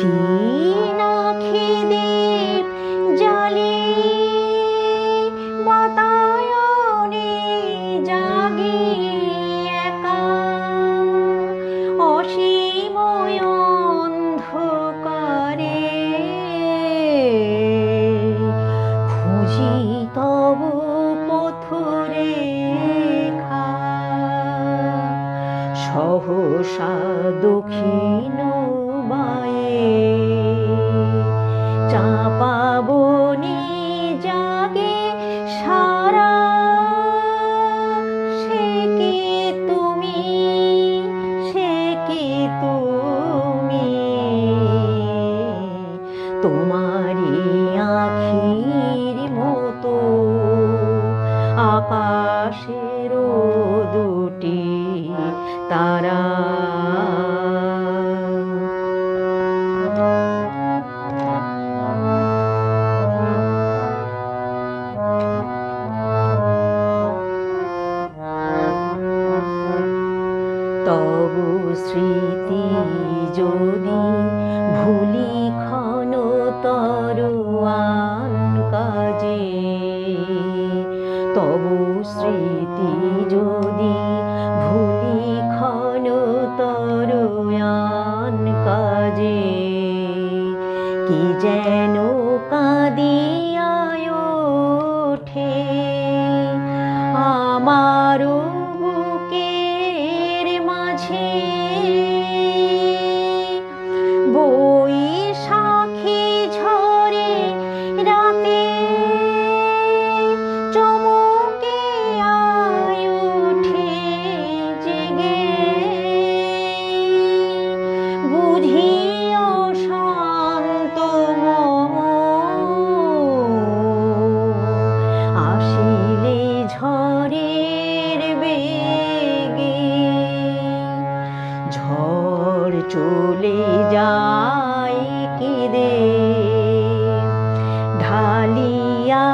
ক্ষীণ খিদে জালে বাতায়নে জাগে একা অসীম অন্ধকারে খুঁজি তব পথরেখা সহসা দক্ষিণ বায়ে চাপা বনে জাগে সারা সে কি তুমি তোমারি আখির মতো আকাশের দুটি তারা তব স্মৃতি যদি ভুলি ক্ষণতর আন কাজে তব স্মৃতি যদি ভুলি ক্ষণতর আন কাজে কি যেন কাঁদিয়া ওঠে আমারও বুকের মাঝে বৈশাখী ঝরে রাতে চমকে আয় ওঠে জেগে বুঝি অশান্ত মম আসিলে ঝড়ের বেগে ঝড় চলে যায় কেঁদে ঢালিয়া